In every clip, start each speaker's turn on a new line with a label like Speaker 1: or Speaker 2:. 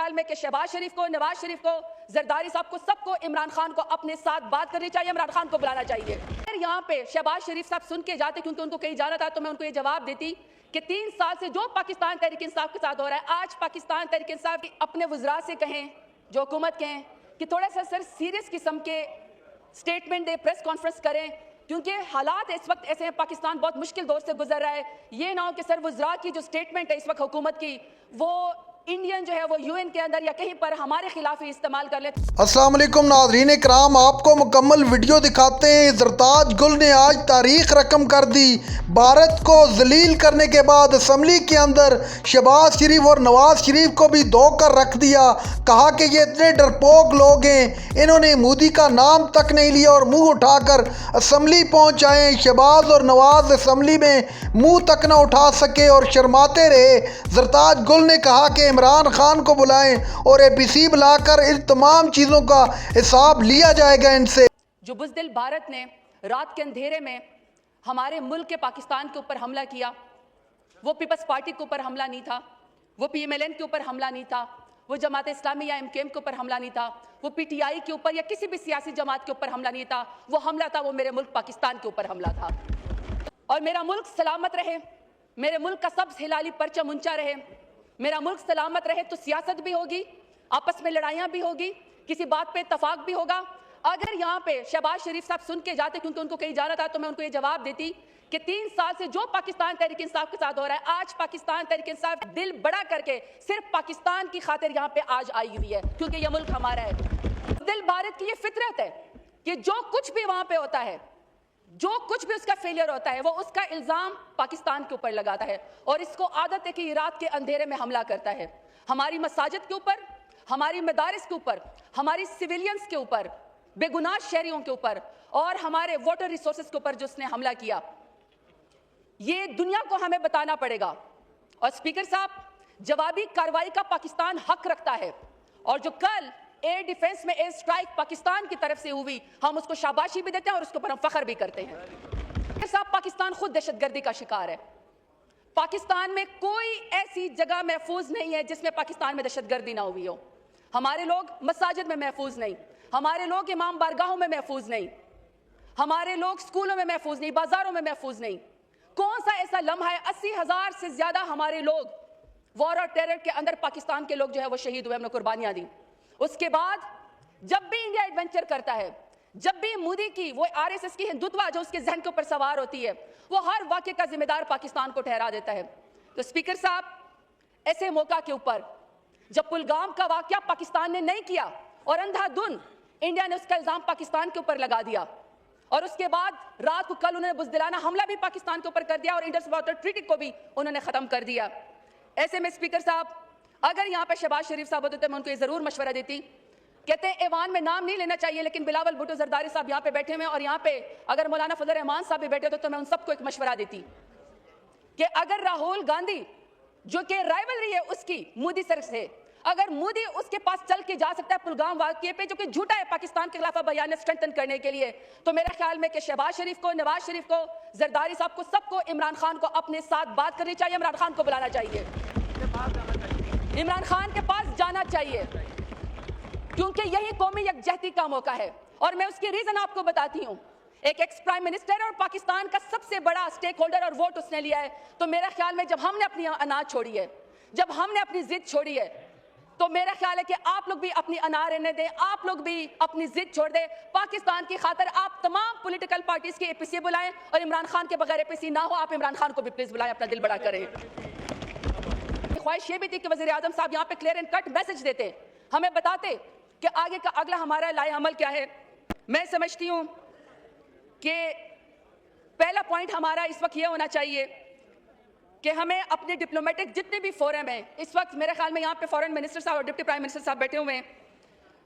Speaker 1: ख्याल में कि शहबाज शरीफ को, नवाज शरीफ को, जरदारी साहब को, सबको इमरान खान को अपने साथ बात करनी चाहिए, इमरान खान को बुलाना चाहिए। अगर यहाँ पे शहबाज शरीफ साहब सुन के जाते क्योंकि उनको कहीं जाना था, तो मैं उनको ये जवाब देती कि 3 साल से जो पाकिस्तान तहरीक इंसाफ के साथ हो रहा है, आज पाकिस्तान तहरीक इंसाफ अपने वज़रा से कहें, जो हुकूमत कहें कि थोड़ा सा सर सीरियस किस्म के स्टेटमेंट दे, प्रेस कॉन्फ्रेंस करें, क्योंकि हालात इस वक्त ऐसे हैं, पाकिस्तान बहुत मुश्किल दौर से गुजर रहा है। ये ना हो कि सर वज़रा की जो स्टेटमेंट है इस वक्त हुकूमत की, वो इंडियन जो है वो यूएन के अंदर या कहीं पर हमारे खिलाफ ही इस्तेमाल कर ले।
Speaker 2: अस्सलाम वालेकुम नाज़रीन कराम, आपको मुकम्मल वीडियो दिखाते हैं। ज़रताज गुल ने आज तारीख रकम कर दी। भारत को जलील करने के बाद असम्बली के अंदर शहबाज शरीफ और नवाज शरीफ को भी धोकर रख दिया। कहा कि ये इतने डरपोक लोग हैं, इन्होंने मोदी का नाम तक नहीं लिया और मुंह उठाकर असम्बली पहुंच आए। शहबाज और नवाज असम्बली में मुंह तक न उठा सके और शर्माते रहे। ज़रताज गुल ने कहा कि इमरान खान को बुलाएं और एपीसी बुलाकर इन तमाम चीज़ों का हिसाब लिया जाएगा इनसे।
Speaker 1: जो बुज़दिल भारत ने रात के अंधेरे में हमारे मुल्क के पाकिस्तान के ऊपर हमला किया, वो पीपल्स पार्टी के ऊपर हमला नहीं था, वो PMLN के ऊपर हमला नहीं था, वो जमात इस्लामी या MKM के ऊपर हमला नहीं था, वो PTI के ऊपर या किसी भी सियासी जमात के ऊपर हमला नहीं था। वो हमला था, वो मेरे मुल्क पाकिस्तान के ऊपर हमला था। और मेरा मुल्क सलामत रहे, मेरे मुल्क का सब्ज़ हिलाली परचम ऊंचा रहे, मेरा मुल्क सलामत रहे तो सियासत भी होगी, आपस में लड़ाइयाँ भी होगी, किसी बात पे इत्तफाक भी होगा। अगर यहाँ पे शहबाज शरीफ साहब सुन के जाते क्योंकि उनको कहीं जाना था, तो मैं उनको ये जवाब देती कि 3 साल से जो पाकिस्तान तहरीक इंसाफ के साथ हो रहा है, आज पाकिस्तान तहरीक इंसाफ दिल बड़ा करके सिर्फ पाकिस्तान की खातिर यहाँ पे आज आई हुई है, क्योंकि ये मुल्क हमारा है। दिल भारत की ये फितरत है कि जो कुछ भी वहाँ पे होता है, जो कुछ भी उसका फेलियर होता है, वो उसका इल्ज़ाम पाकिस्तान के ऊपर लगाता है। और इसको आदत है कि ये रात के अंधेरे में हमला करता है, हमारी मसाजिद के ऊपर, हमारी मदारिस के ऊपर, हमारी सिविलियंस के ऊपर, बेगुनाह शहरियों के ऊपर और हमारे वाटर रिसोर्सेज के ऊपर जो उसने हमला किया। ये दुनिया को हमें बताना पड़ेगा। और स्पीकर साहब, जवाबी कार्रवाई का पाकिस्तान हक रखता है, और जो कल एयर डिफेंस में एयर स्ट्राइक पाकिस्तान की तरफ से हुई, हम उसको शाबाशी भी देते हैं और उसके ऊपर हम फख्र भी करते हैं। साहब, पाकिस्तान खुद दहशतगर्दी का शिकार है। पाकिस्तान में कोई ऐसी जगह महफूज नहीं है जिसमें पाकिस्तान में दहशतगर्दी ना हुई हो। हमारे लोग मसाजिद में महफूज नहीं, हमारे लोग इमाम बारगाहों में महफूज नहीं, हमारे लोग स्कूलों में महफूज नहीं, बाजारों में महफूज नहीं। कौन सा ऐसा लम्हा है? 80,000 से ज्यादा हमारे लोग वॉर और टेरर के अंदर पाकिस्तान के लोग जो है वो शहीद हुए, हमने कुर्बानियां दी। उसके बाद जब भी इंडिया एडवेंचर करता है, जब भी मोदी की वो RSS की हिंदुत्व जो उसके जहन के ऊपर सवार होती है, वो हर वाक़े का जिम्मेदार पाकिस्तान को ठहरा देता है। तो स्पीकर साहब, ऐसे मौका के ऊपर जब पुलगाम का वाक़या पाकिस्तान ने नहीं किया और अंधाधुन इंडिया ने उसका इल्ज़ाम पाकिस्तान के ऊपर लगा दिया, और उसके बाद रात को कल उन्होंने बुज़दिलाना हमला भी पाकिस्तान के ऊपर कर दिया और इंडस वाटर ट्रीटी को भी उन्होंने ख़त्म कर दिया। ऐसे में स्पीकर साहब, अगर यहाँ पे शहबाज शरीफ साहब होते तो मैं उनको ये ज़रूर मशवरा देती। कहते हैं ऐवान में नाम नहीं लेना चाहिए, लेकिन बिलावल भुट्टो जरदारी साहब यहाँ पे बैठे हुए हैं, और यहाँ पे अगर मौलाना फजल रहमान साहब भी बैठे तो मैं उन सबको एक मशवरा देती कि अगर राहुल गांधी, जो कि राइवलरी है उसकी मोदी सर से, अगर मोदी उसके पास चल के जा सकता है पुलगाम वाक़ये पे, जो कि झूठा है पाकिस्तान के खिलाफ बयान स्ट्रेंथन करने के लिए, तो मेरे ख्याल में कि शहबाज शरीफ को, नवाज शरीफ को, जरदारी साहब को, सबको इमरान खान को अपने साथ बात करनी चाहिए, इमरान खान को बुलाना चाहिए, इमरान खान के पास जाना चाहिए, क्योंकि यही कौमी यकजहती का मौका है। और मैं उसकी रीजन आपको बताती हूँ। एक एक्स प्राइम मिनिस्टर और पाकिस्तान का सबसे बड़ा स्टेक होल्डर और वोट उसने लिया है। तो मेरा ख्याल में जब हमने अपनी अनाज छोड़ी है, जब हमने अपनी जिद छोड़ी है, तो मेरा ख्याल है कि आप लोग भी अपनी अनार रहने दें, आप लोग भी अपनी जिद छोड़ दें। पाकिस्तान की खातिर आप तमाम पॉलिटिकल पार्टीज की एपीसी बुलाएं, और इमरान खान के बगैर एपीसी ना हो, आप इमरान खान को भी प्लीज बुलाएं, अपना दिल बड़ा करें। ख्वाहिश ये भी थी कि वज़ीर आज़म साहब यहाँ पे क्लियर एंड कट मैसेज देते, हमें बताते कि आगे का अगला हमारा लाए अमल क्या है। मैं समझती हूँ कि पहला पॉइंट हमारा इस वक्त ये होना चाहिए कि हमें अपने डिप्लोमेटिक जितने भी फोरम हैं, इस वक्त मेरे ख्याल में यहाँ पे फॉरेन मिनिस्टर साहब और डिप्टी प्राइम मिनिस्टर साहब बैठे हुए हैं,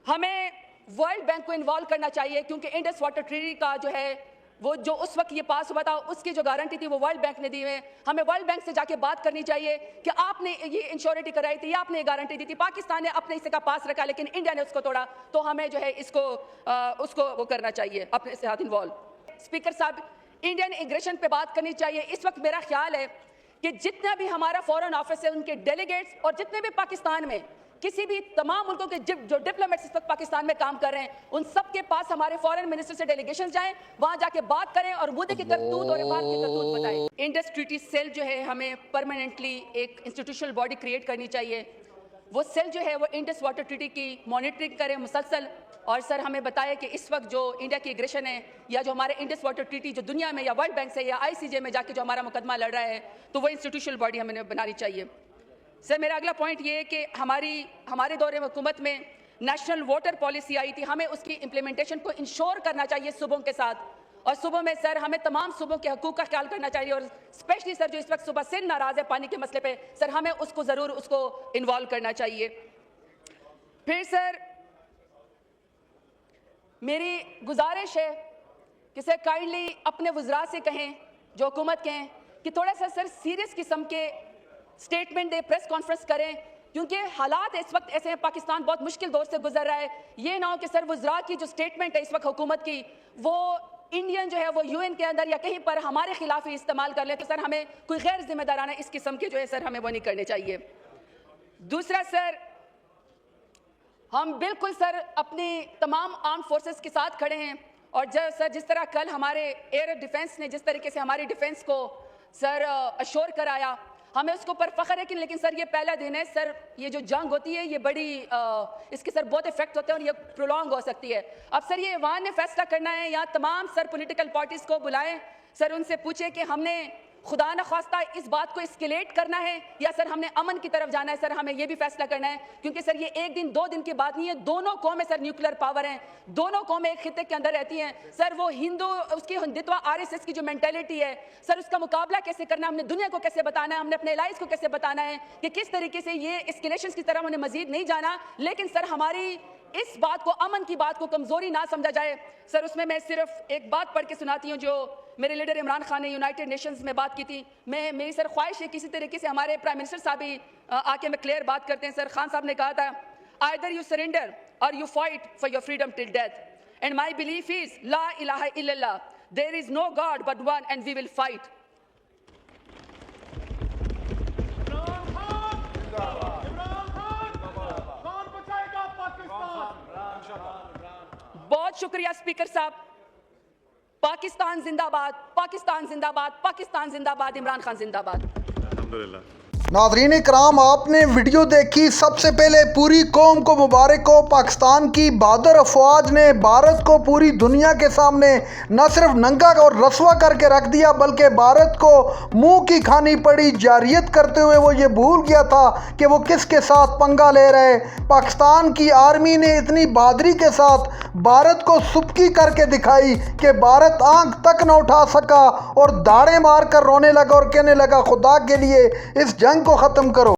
Speaker 1: हमें वर्ल्ड बैंक को इन्वॉल्व करना चाहिए, क्योंकि इंडस वाटर ट्रीटी का जो है वो जो उस वक्त ये पास हुआ था, उसकी जो गारंटी थी वो वर्ल्ड बैंक ने दी है। हमें वर्ल्ड बैंक से जाके बात करनी चाहिए कि आपने ये इंश्योरिटी कराई थी, आपने ये गारंटी दी थी, पाकिस्तान ने अपने हिस्से का पास रखा लेकिन इंडिया ने उसको तोड़ा, तो हमें जो है इसको उसको वो करना चाहिए, अपने साथ इन्वॉल्व। स्पीकर साहब, इंडियन इमिग्रेशन पे बात करनी चाहिए। इस वक्त मेरा ख्याल है कि जितना भी हमारा फॉरेन ऑफिस है, उनके डेलीगेट्स और जितने भी पाकिस्तान में کسی بھی تمام ملکوں کے جو ڈپلومیٹس اس وقت پاکستان میں کام کر رہے ہیں ان سب کے پاس ہمارے فارن منسٹر سے ڈیلیگیشن جائیں, وہاں جا کے بات کریں اور مودی کی کرتوت اور عمران کی کرتوت بتائیں. انڈس ٹریٹی سیل جو ہے ہمیں پرماننٹلی ایک انسٹیٹیوشنل باڈی کریٹ کرنی چاہیے. وہ سیل جو ہے وہ انڈس واٹر ٹریٹی کی مانیٹرنگ کرے مسلسل, اور سر ہمیں بتائے کہ اس وقت جو انڈیا کی ایگریشن ہے یا جو ہمارے انڈس واٹر ٹریٹی جو دنیا میں یا ورلڈ بینک سے یا ICJ میں جا کے جو ہمارا مقدمہ لڑ رہا ہے تو وہ انسٹیٹیوشنل باڈی ہمیں بنانی چاہیے. سر میرا اگلا پوائنٹ یہ ہے کہ ہمارے دور حکومت میں نیشنل واٹر پالیسی آئی تھی, ہمیں اس کی امپلیمنٹیشن کو انشور کرنا چاہیے صوبوں کے ساتھ, اور صوبوں میں سر ہمیں تمام صوبوں کے حقوق کا خیال کرنا چاہیے, اور اسپیشلی سر جو اس وقت صوبہ سندھ ناراض ہے پانی کے مسئلے پہ, سر ہمیں اس کو ضرور انوالو کرنا چاہیے. پھر سر میری گزارش ہے کہ سر کائنڈلی اپنے وزراء سے کہیں جو حکومت کے ہیں کہ تھوڑا سا سر سیریس قسم کے سٹیٹمنٹ دے, پریس کانفرنس کریں, کیونکہ حالات اس وقت ایسے ہیں, پاکستان بہت مشکل دور سے گزر رہا ہے. یہ نہ ہو کہ سر وزراء کی جو سٹیٹمنٹ ہے اس وقت حکومت کی وہ انڈین جو ہے وہ UN کے اندر یا کہیں پر ہمارے خلاف ہی استعمال کر لیں, تو سر ہمیں کوئی غیر ذمہ دارانہ اس قسم کے جو ہے سر ہمیں وہ نہیں کرنے چاہیے. دوسرا سر ہم بالکل سر اپنی تمام آرم فورسز کے ساتھ کھڑے ہیں, اور جس طرح کل ہمارے ایئر ڈیفنس نے جس طریقے سے ہماری ڈیفنس کو سر اشور کرایا, ہمیں اس کے اوپر فخر ہے. لیکن سر یہ پہلا دن ہے سر, یہ جو جنگ ہوتی ہے یہ بڑی اس کے سر بہت افیکٹ ہوتے ہیں اور یہ پرولونگ ہو سکتی ہے. اب سر یہ ایوان نے فیصلہ کرنا ہے, یا تمام سر پولیٹیکل پارٹیز کو بلائیں, سر ان سے پوچھیں کہ ہم نے خدا نخواستہ اس بات کو اسکیلیٹ کرنا ہے یا سر ہم نے امن کی طرف جانا ہے. سر ہمیں یہ بھی فیصلہ کرنا ہے, کیونکہ سر یہ ایک دن 2 دن کی بات نہیں ہے. دونوں قومیں سر نیوکلیر پاور ہیں, دونوں قومیں ایک خطے کے اندر رہتی ہیں. سر وہ اس کی ہندتوا RSS کی جو مینٹیلٹی ہے سر, اس کا مقابلہ کیسے کرنا ہے, ہم نے دنیا کو کیسے بتانا ہے, ہم نے اپنے الائز کو کیسے بتانا ہے کہ کس طریقے سے یہ اسکیلیشنز کی طرف انہیں مزید نہیں جانا. لیکن سر ہماری اس بات کو, امن کی بات کو کمزوری نہ سمجھا جائے. سر اس میں صرف ایک بات پڑھ کے سناتی ہوں جو میرے لیڈر عمران خان نے یونائٹڈ نیشنز میں بات کی تھی. میری سر خواہش ہے کسی طریقے سے ہمارے پرائم منسٹر صاحب بھی آ کے میں کلیئر بات کرتے ہیں. سر خان صاحب نے کہا تھا either you surrender or you fight for your freedom till death, and my belief is la ilaha illallah, there is no God but one and we will fight. بہت شکریہ اسپیکر صاحب. پاکستان زندہ باد, پاکستان زندہ باد, پاکستان زندہ باد, عمران خان زندہ باد.
Speaker 3: الحمدللہ.
Speaker 2: ناظرین کرام, آپ نے ویڈیو دیکھی. سب سے پہلے پوری قوم کو مبارک ہو. پاکستان کی بہادر افواج نے بھارت کو پوری دنیا کے سامنے نہ صرف ننگا اور رسوا کر کے رکھ دیا, بلکہ بھارت کو منہ کی کھانی پڑی. جارحیت کرتے ہوئے وہ یہ بھول گیا تھا کہ وہ کس کے ساتھ پنگا لے رہے. پاکستان کی آرمی نے اتنی بہادری کے ساتھ بھارت کو سبکی کر کے دکھائی کہ بھارت آنکھ تک نہ اٹھا سکا اور داڑیں مار کر رونے لگا اور کہنے لگا خدا کے لیے اس جنگ کو ختم کرو.